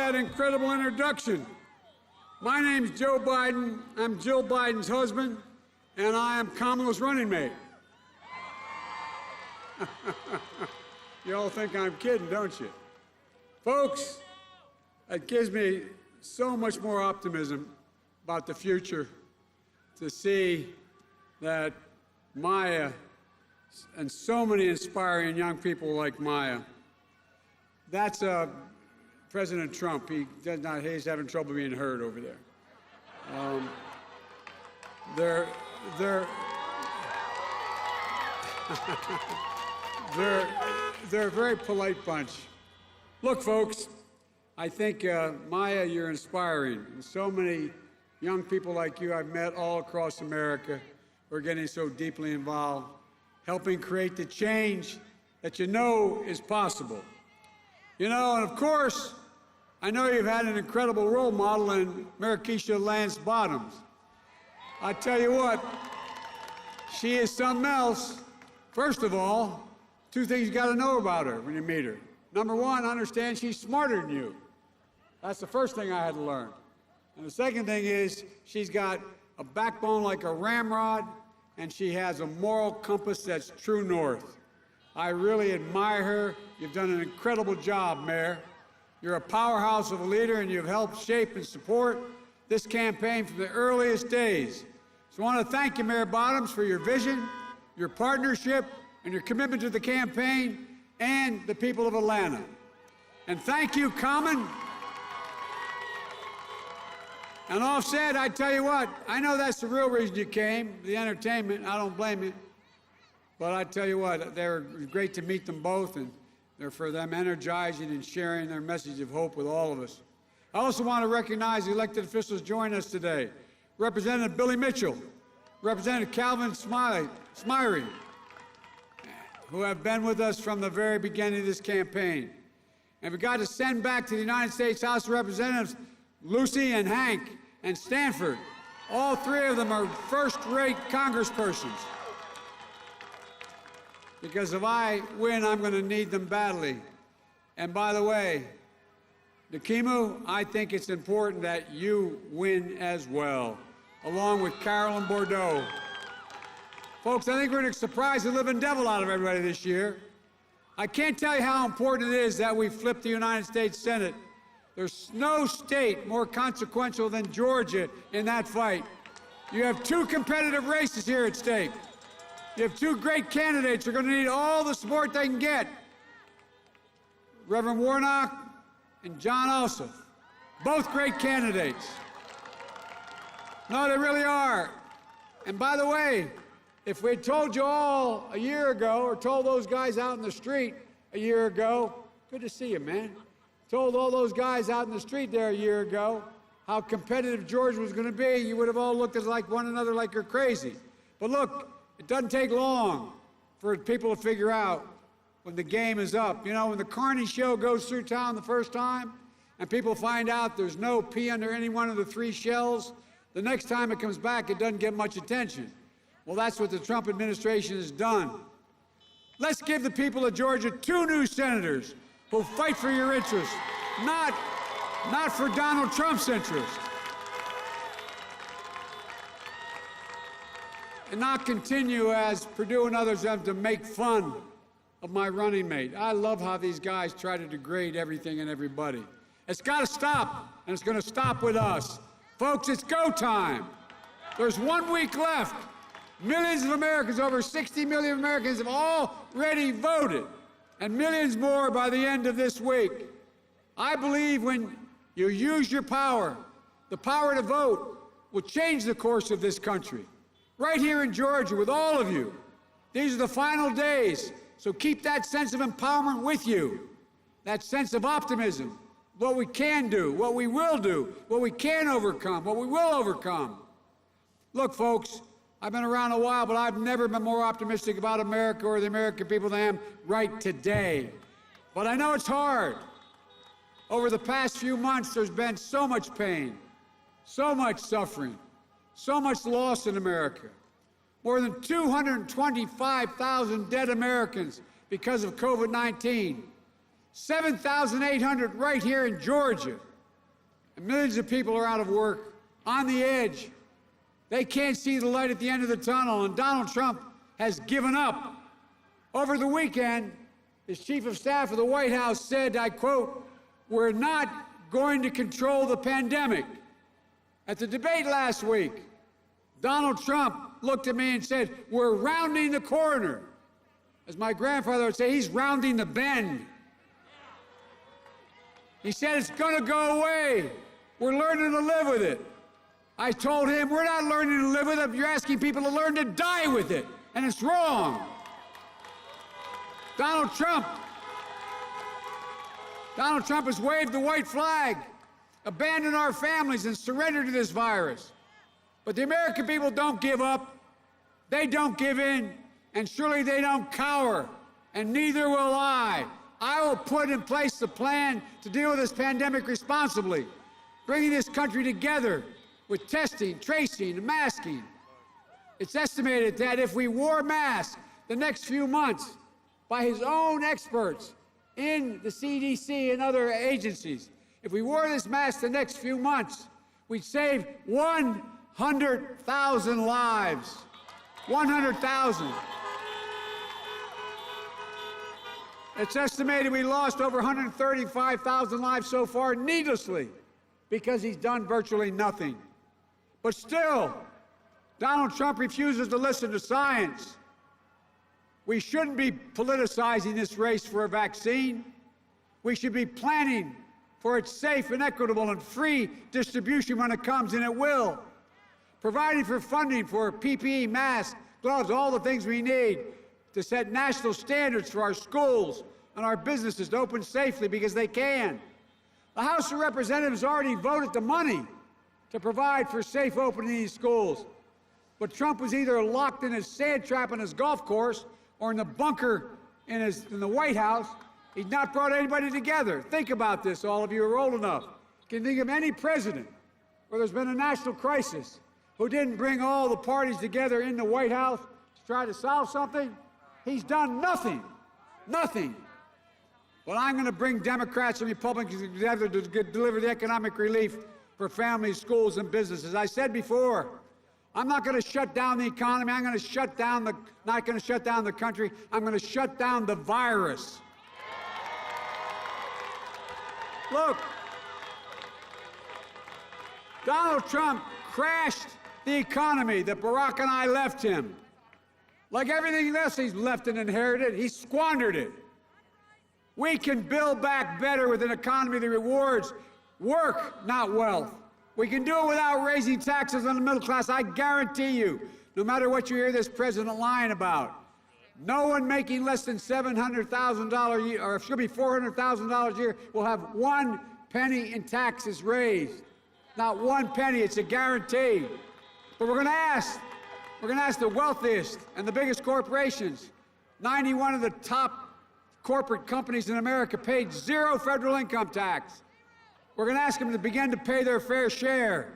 that incredible introduction. My name's Joe Biden. I'm Jill Biden's husband, and I am Kamala's running mate. You all think I'm kidding, don't you? Folks, it gives me so much more optimism about the future to see that Maya and so many inspiring young people like Maya. That's President Trump. He's having trouble being heard over there. They're a very polite bunch. Look, folks, I think, Maya, you're inspiring. And so many young people like you I've met all across America who are getting so deeply involved, helping create the change that you know is possible. You know, and of course, I know you've had an incredible role model in Marikisha Lance Bottoms. I tell you what, she is something else. First of all, two things you got to know about her when you meet her. Number one, understand she's smarter than you. That's the first thing I had to learn. And the second thing is she's got a backbone like a ramrod, and she has a moral compass that's true north. I really admire her. You've done an incredible job, Mayor. You're a powerhouse of a leader, and you've helped shape and support this campaign from the earliest days. So I want to thank you, Mayor Bottoms, for your vision, your partnership, and your commitment to the campaign and the people of Atlanta. And thank you, Common. And offset, I tell you what, I know that's the real reason you came, the entertainment. I don't blame you. But I tell you what, they're great to meet them both, and they're for them energizing and sharing their message of hope with all of us. I also want to recognize the elected officials joining us today. Representative Billy Mitchell, Representative Calvin Smyrie, who have been with us from the very beginning of this campaign. And we got to send back to the United States House of Representatives Lucy and Hank and Stanford. All three of them are first-rate congresspersons. Because if I win, I'm going to need them badly. And by the way, Nkimu, I think it's important that you win as well, along with Carolyn Bordeaux. Folks, I think we're going to surprise the living devil out of everybody this year. I can't tell you how important it is that we flip the United States Senate. There's no state more consequential than Georgia in that fight. You have two competitive races here at stake. You have two great candidates who are going to need all the support they can get. Reverend Warnock and John Ossoff, both great candidates. No, they really are. And by the way, if we had told you all a year ago, or told those guys out in the street a year ago, good to see you, man. Told all those guys out in the street there a year ago how competitive Georgia was going to be, you would have all looked at like one another like you're crazy. But look, it doesn't take long for people to figure out when the game is up. You know, when the Carney show goes through town the first time and people find out there's no pea under any one of the three shells, the next time it comes back, it doesn't get much attention. Well, that's what the Trump administration has done. Let's give the people of Georgia two new senators who fight for your interests, not for Donald Trump's interest. And not continue, as Perdue and others have, to make fun of my running mate. I love how these guys try to degrade everything and everybody. It's got to stop, and it's going to stop with us. Folks, it's go time. There's 1 week left. Millions of Americans, over 60 million Americans, have already voted, and millions more by the end of this week. I believe when you use your power, the power to vote will change the course of this country. Right here in Georgia with all of you. These are the final days, so keep that sense of empowerment with you, that sense of optimism, what we can do, what we will do, what we can overcome, what we will overcome. Look, folks, I've been around a while, but I've never been more optimistic about America or the American people than I am right today. But I know it's hard. Over the past few months, there's been so much pain, so much suffering, so much loss in America. More than 225,000 dead Americans because of COVID-19. 7,800 right here in Georgia. And millions of people are out of work, on the edge. They can't see the light at the end of the tunnel, and Donald Trump has given up. Over the weekend, his chief of staff of the White House said, I quote, "We're not going to control the pandemic." At the debate last week, Donald Trump looked at me and said, "We're rounding the corner." As my grandfather would say, he's rounding the bend. He said it's going to go away. We're learning to live with it. I told him, we're not learning to live with it. You're asking people to learn to die with it, and it's wrong. Donald Trump has waved the white flag, abandoned our families, and surrendered to this virus. But the American people don't give up. They don't give in, and surely they don't cower, and neither will I. I will put in place the plan to deal with this pandemic responsibly, bringing this country together with testing, tracing, and masking. It's estimated that if we wore masks the next few months, by his own experts in the CDC and other agencies, if we wore this mask the next few months, we'd save 100,000 lives. 100,000. It's estimated we lost over 135,000 lives so far needlessly because he's done virtually nothing. But still, Donald Trump refuses to listen to science. We shouldn't be politicizing this race for a vaccine. We should be planning for its safe and equitable and free distribution when it comes, and it will. Providing for funding for PPE, masks, gloves, all the things we need to set national standards for our schools and our businesses to open safely because they can. The House of Representatives already voted the money to provide for safe opening these schools. But Trump was either locked in his sand trap on his golf course or in the bunker in the White House. He's not brought anybody together. Think about this, all of you who are old enough. Can you think of any president where there's been a national crisis who didn't bring all the parties together in the White House to try to solve something? He's done nothing. Nothing. Well, I'm going to bring Democrats and Republicans together to deliver the economic relief for families, schools, and businesses. I said before, I'm not going to shut down the economy. I'm going to shut down not going to shut down the country. I'm going to shut down the virus. Look, Donald Trump crashed the economy that Barack and I left him. Like everything else he's left and inherited, he squandered it. We can build back better with an economy that rewards work, not wealth. We can do it without raising taxes on the middle class. I guarantee you, no matter what you hear this president lying about, no one making less than $700,000 a year, or excuse me, $400,000 a year, will have 1 penny in taxes raised. Not 1 penny. It's a guarantee. But we're going to ask the wealthiest and the biggest corporations. 91 of the top corporate companies in America paid 0 federal income tax. We're going to ask them to begin to pay their fair share.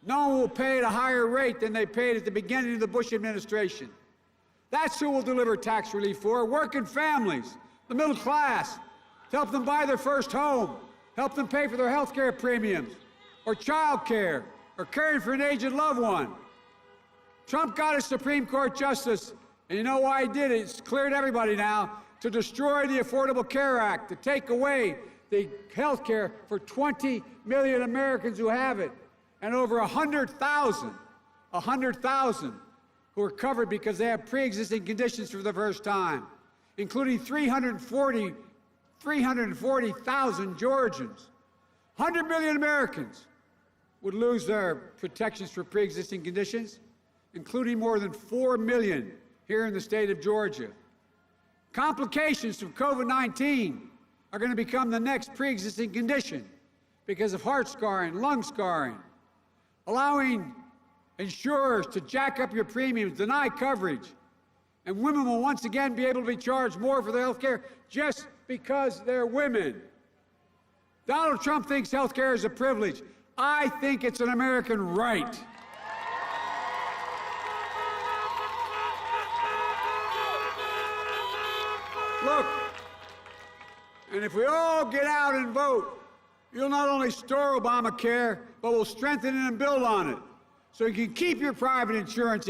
No one will pay at a higher rate than they paid at the beginning of the Bush administration. That's who we'll deliver tax relief for, working families, the middle class, to help them buy their first home, help them pay for their health care premiums, or child care, or caring for an aged loved one. Trump got a Supreme Court justice, and you know why he did it? It's clear to everybody now, to destroy the Affordable Care Act, to take away the health care for 20 million Americans who have it, and over 100,000 who are covered because they have pre-existing conditions for the first time, including 340,000 Georgians. 100 million Americans would lose their protections for pre-existing conditions, including more than 4 million here in the state of Georgia. Complications from COVID-19 are going to become the next pre-existing condition because of heart scarring, lung scarring, allowing insurers to jack up your premiums, deny coverage, and women will once again be able to be charged more for their health care just because they're women. Donald Trump thinks health care is a privilege. I think it's an American right. Look, and if we all get out and vote You'll not only restore Obamacare, but will strengthen it and build on it. So you can keep your private insurance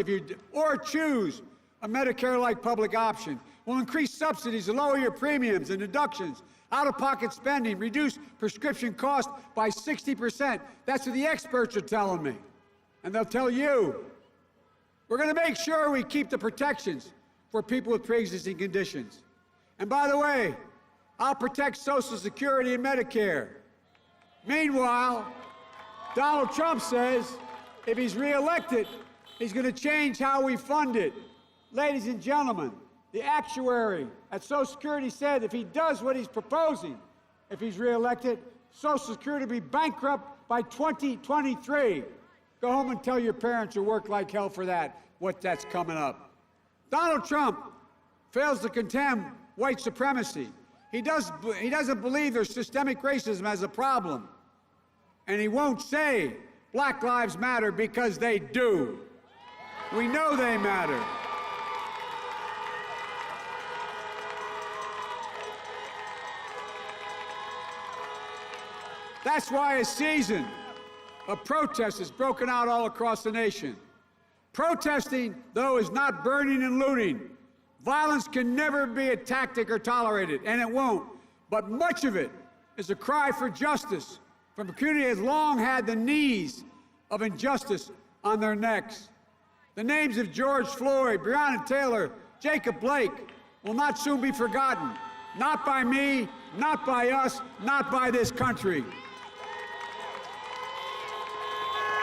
or choose a Medicare-like public option. We'll increase subsidies and lower your premiums and deductions, out-of-pocket spending, reduce prescription costs by 60%. That's what the experts are telling me. And they'll tell you. We're going to make sure we keep the protections for people with pre-existing conditions. And by the way, I'll protect Social Security and Medicare. Meanwhile, Donald Trump says if he's reelected, he's going to change how we fund it. Ladies and gentlemen, the actuary at Social Security said if he does what he's proposing, if he's reelected, Social Security will be bankrupt by 2023. Go home and tell your parents who worked like hell for that's coming up. Donald Trump fails to condemn white supremacy. He doesn't believe there's systemic racism as a problem. And he won't say Black Lives Matter because they do. We know they matter. That's why a season of protest has broken out all across the nation. Protesting, though, is not burning and looting. Violence can never be a tactic or tolerated, and it won't. But much of it is a cry for justice from a community that has long had the knees of injustice on their necks. The names of George Floyd, Breonna Taylor, Jacob Blake will not soon be forgotten. Not by me, not by us, not by this country.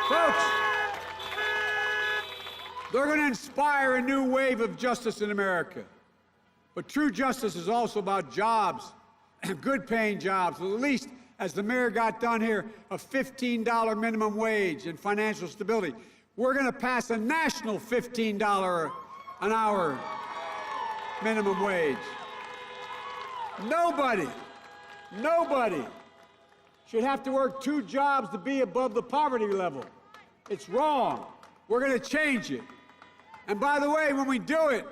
Folks, they're going to inspire a new wave of justice in America. But true justice is also about jobs, good-paying jobs, at least, as the mayor got done here, a $15 minimum wage and financial stability. We're going to pass a national $15 an hour minimum wage. Nobody should have to work 2 jobs to be above the poverty level. It's wrong. We're going to change it. And by the way, when we do it,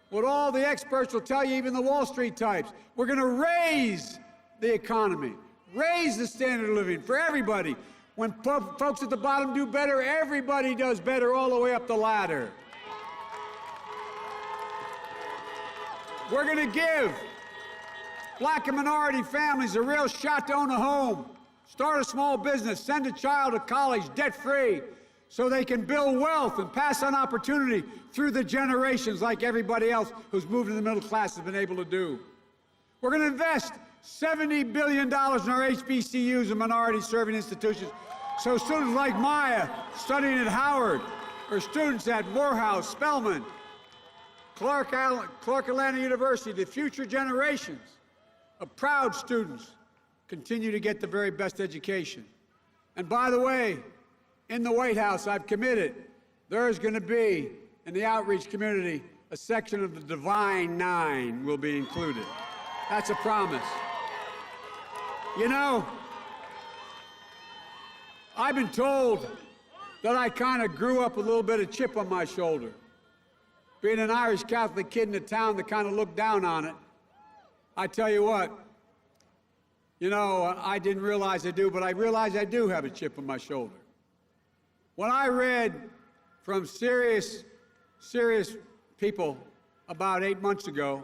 what all the experts will tell you, even the Wall Street types, we're going to raise the economy, raise the standard of living for everybody. When folks at the bottom do better, everybody does better all the way up the ladder. We're going to give Black and minority families a real shot to own a home, start a small business, send a child to college debt-free so they can build wealth and pass on opportunity through the generations like everybody else who's moved in the middle class has been able to do. We're going to invest $70 billion in our HBCUs and minority-serving institutions so students like Maya studying at Howard or students at Morehouse, Spelman, Clark Atlanta University, the future generations of proud students continue to get the very best education. And by the way, in the White House, I've committed there is going to be, in the outreach community, a section of the Divine Nine will be included. That's a promise. You know, I've been told that I kind of grew up with a little bit of chip on my shoulder. Being an Irish Catholic kid in a town that kind of looked down on it, I tell you what, you know, I didn't realize I do, but I realize I do have a chip on my shoulder. When I read from serious people about 8 months ago,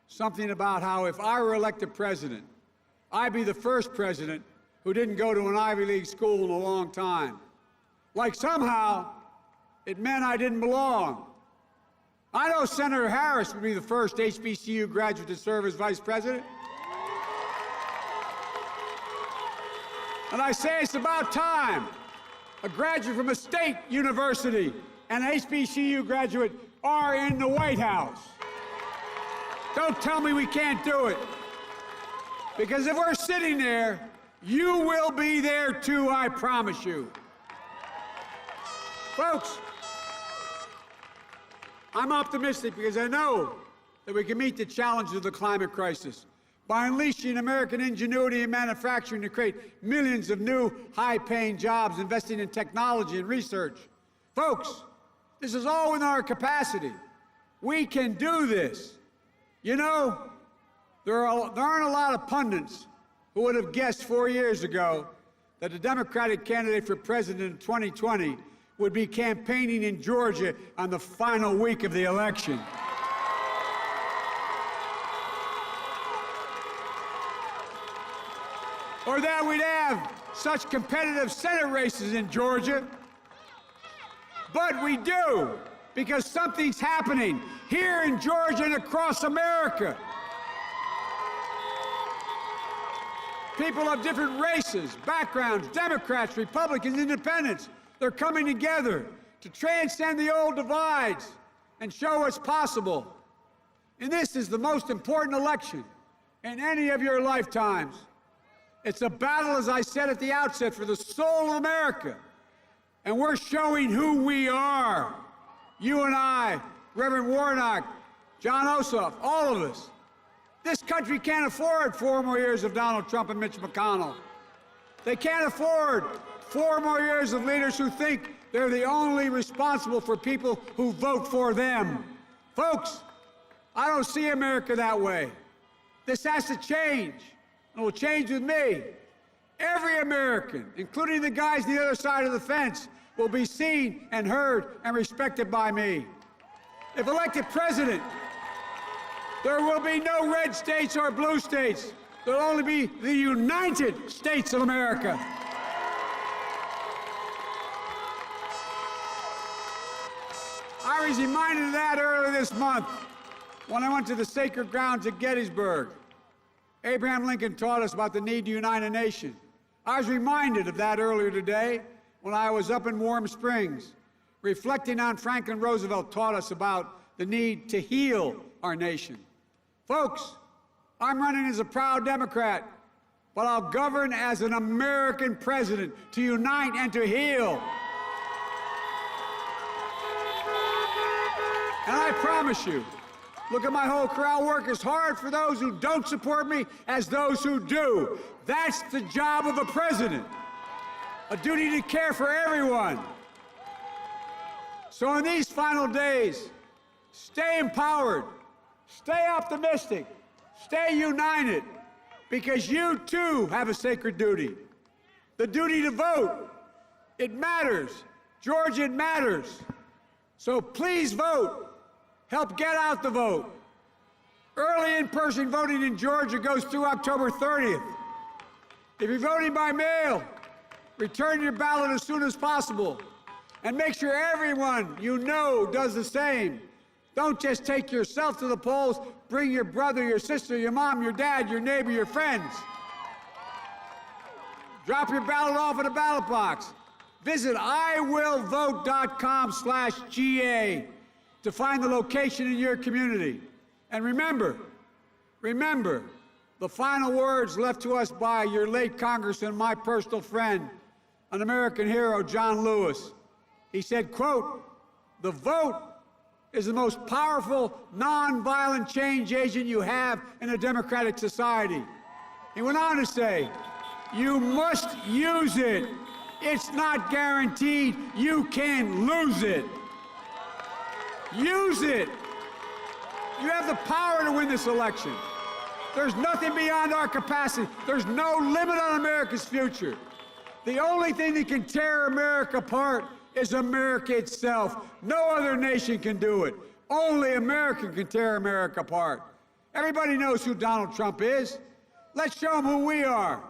something about how if I were elected president, I'd be the first president who didn't go to an Ivy League school in a long time. Like somehow it meant I didn't belong. I know Senator Harris would be the first HBCU graduate to serve as vice president. And I say it's about time a graduate from a state university and an HBCU graduate are in the White House. Don't tell me we can't do it. Because if we're sitting there, you will be there too, I promise you. Folks, I'm optimistic because I know that we can meet the challenge of the climate crisis by unleashing American ingenuity and manufacturing to create millions of new high-paying jobs, investing in technology and research. Folks, this is all within our capacity. We can do this. You know, there aren't a lot of pundits Who would have guessed 4 years ago that the Democratic candidate for president in 2020 would be campaigning in Georgia on the final week of the election? Or that we'd have such competitive Senate races in Georgia. But we do, because something's happening here in Georgia and across America. People of different races, backgrounds, Democrats, Republicans, Independents, they're coming together to transcend the old divides and show what's possible. And this is the most important election in any of your lifetimes. It's a battle, as I said at the outset, for the soul of America. And we're showing who we are. You and I, Reverend Warnock, John Ossoff, all of us. This country can't afford 4 more years of Donald Trump and Mitch McConnell. They can't afford 4 more years of leaders who think they're the only responsible for people who vote for them. Folks, I don't see America that way. This has to change, and it will change with me. Every American, including the guys on the other side of the fence, will be seen and heard and respected by me. If elected president, there will be no red states or blue states. There will only be the United States of America. I was reminded of that earlier this month when I went to the sacred grounds at Gettysburg. Abraham Lincoln taught us about the need to unite a nation. I was reminded of that earlier today when I was up in Warm Springs, reflecting on Franklin Roosevelt taught us about the need to heal our nation. Folks, I'm running as a proud Democrat, but I'll govern as an American president to unite and to heal. And I promise you, look at my whole career, I'll work as hard for those who don't support me as those who do. That's the job of a president, a duty to care for everyone. So in these final days, stay empowered, stay optimistic, stay united, because you too have a sacred duty. The duty to vote. It matters. Georgia, it matters. So please vote. Help get out the vote. Early in-person voting in Georgia goes through October 30th. If you're voting by mail, return your ballot as soon as possible. And make sure everyone you know does the same. Don't just take yourself to the polls, bring your brother, your sister, your mom, your dad, your neighbor, your friends. Drop your ballot off at a ballot box. Visit iwillvote.com/GA to find the location in your community. And remember, the final words left to us by your late Congressman, my personal friend, an American hero, John Lewis. He said, quote, "The vote is the most powerful, nonviolent change agent you have in a democratic society." He went on to say, "You must use it. It's not guaranteed. You can lose it. Use it. You have the power to win this election. There's nothing beyond our capacity. There's no limit on America's future. The only thing that can tear America apart is America itself. No other nation can do it. Only America can tear America apart. Everybody knows who Donald Trump is. Let's show them who we are.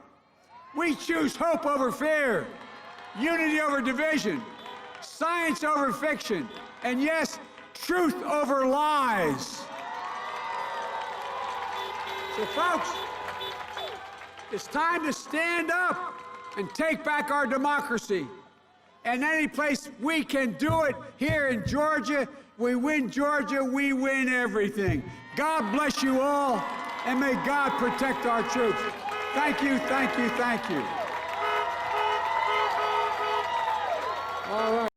We choose hope over fear, unity over division, science over fiction, and yes, truth over lies. So folks, it's time to stand up and take back our democracy. And any place we can do it, here in Georgia, we win Georgia, we win everything. God bless you all, and may God protect our troops. Thank you, thank you, thank you. All right.